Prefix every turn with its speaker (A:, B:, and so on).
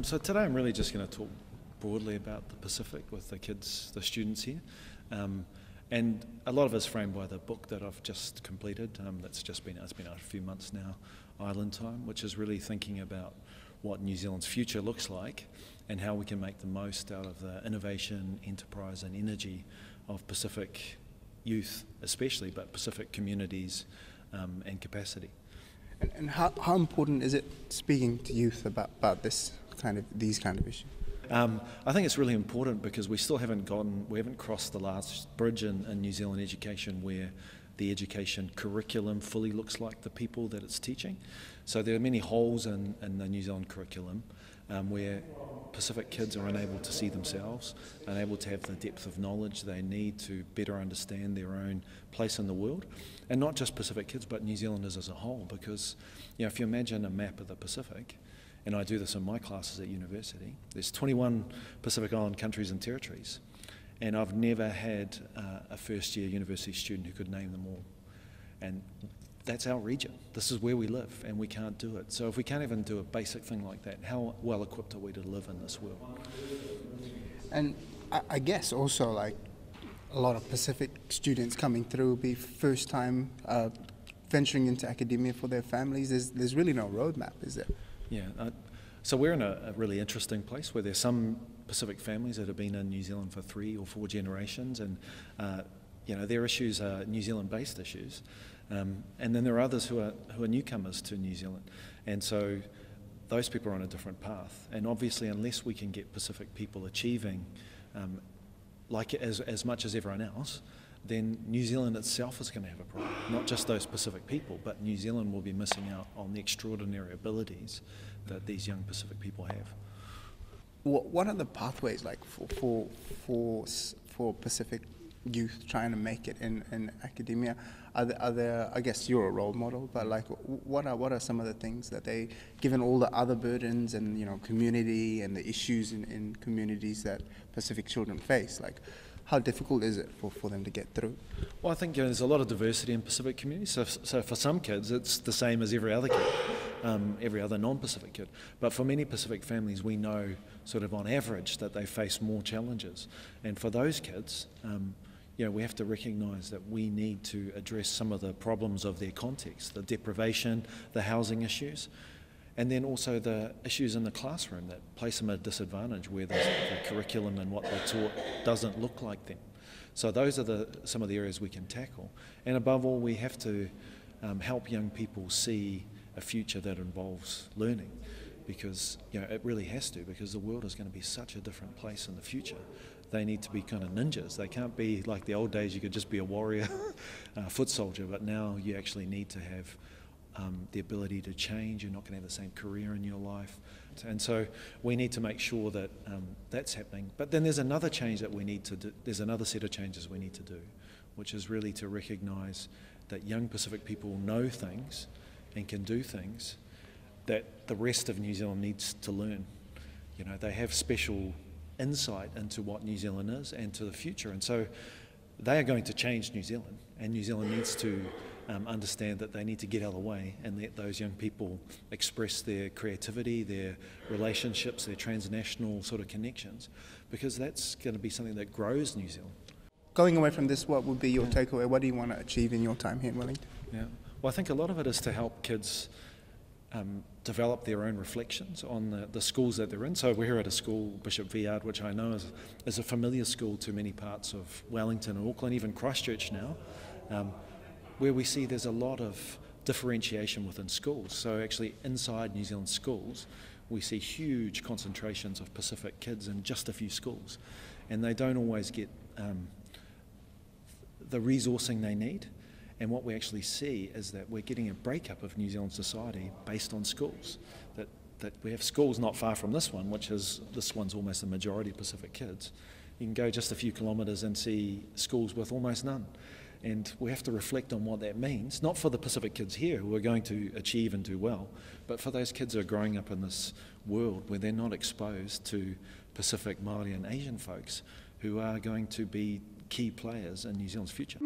A: So today I'm really just going to talk broadly about the Pacific with the kids, the students here. And a lot of it is framed by the book that I've just completed. It's been out a few months now, Island Time, which is really thinking about what New Zealand's future looks like and how we can make the most out of the innovation, enterprise and energy of Pacific youth especially, but Pacific communities and capacity.
B: And how important is it speaking to youth about these kind of issues?
A: I think it's really important because we haven't crossed the last bridge in New Zealand education where the education curriculum fully looks like the people that it's teaching. So there are many holes in the New Zealand curriculum where Pacific kids are unable to see themselves, unable to have the depth of knowledge they need to better understand their own place in the world. And not just Pacific kids, but New Zealanders as a whole, because if you imagine a map of the Pacific, and I do this in my classes at university, there's 21 Pacific Island countries and territories, and I've never had a first-year university student who could name them all. And that's our region. This is where we live, and we can't do it. So if we can't even do a basic thing like that, how well equipped are we to live in this world?
B: And I guess also, like, a lot of Pacific students coming through be first time venturing into academia for their families. There's really no roadmap, is there?
A: Yeah, so we're in a really interesting place where there's some Pacific families that have been in New Zealand for 3 or 4 generations, and their issues are New Zealand-based issues, and then there are others who are newcomers to New Zealand, and so those people are on a different path. And obviously, unless we can get Pacific people achieving as much as everyone else, then New Zealand itself is going to have a problem. Not just those Pacific people, but New Zealand will be missing out on the extraordinary abilities that these young Pacific people have.
B: What are the pathways like for Pacific youth trying to make it in academia? Are there, I guess you're a role model, but like what are some of the things that they, given all the other burdens and community and the issues in communities that Pacific children face, like how difficult is it for them to get through?
A: Well, I think there's a lot of diversity in Pacific communities. So for some kids, it's the same as every other kid, every other non-Pacific kid. But for many Pacific families, we know sort of on average that they face more challenges. And for those kids, we have to recognise that we need to address some of the problems of their context, the deprivation, the housing issues, and then also the issues in the classroom that place them at a disadvantage where the curriculum and what they're taught doesn't look like them. So those are some of the areas we can tackle. And above all, we have to help young people see a future that involves learning, because it really has to, because the world is going to be such a different place in the future. They need to be kind of ninjas. They can't be like the old days, you could just be a warrior, foot soldier, but now you actually need to have the ability to change. You're not going to have the same career in your life. And so we need to make sure that that's happening. But then there's another change that we need to do. There's another set of changes we need to do, which is really to recognise that young Pacific people know things and can do things that the rest of New Zealand needs to learn. They have special insight into what New Zealand is and to the future. And so they are going to change New Zealand, and New Zealand needs to understand that they need to get out of the way and let those young people express their creativity, their relationships, their transnational sort of connections, because that's going to be something that grows New Zealand.
B: Going away from this, what would be your takeaway? What do you want to achieve in your time here in Wellington?
A: Yeah. Well, I think a lot of it is to help kids develop their own reflections on the schools that they're in. So we're here at a school, Bishop Viard, which I know is a familiar school to many parts of Wellington and Auckland, even Christchurch now, where we see there's a lot of differentiation within schools. So actually inside New Zealand schools, we see huge concentrations of Pacific kids in just a few schools, and they don't always get the resourcing they need. And what we actually see is that we're getting a breakup of New Zealand society based on schools. That we have schools not far from this one, this one's almost the majority of Pacific kids. You can go just a few kilometres and see schools with almost none. And we have to reflect on what that means, not for the Pacific kids here who are going to achieve and do well, but for those kids who are growing up in this world where they're not exposed to Pacific, Māori and Asian folks who are going to be key players in New Zealand's future.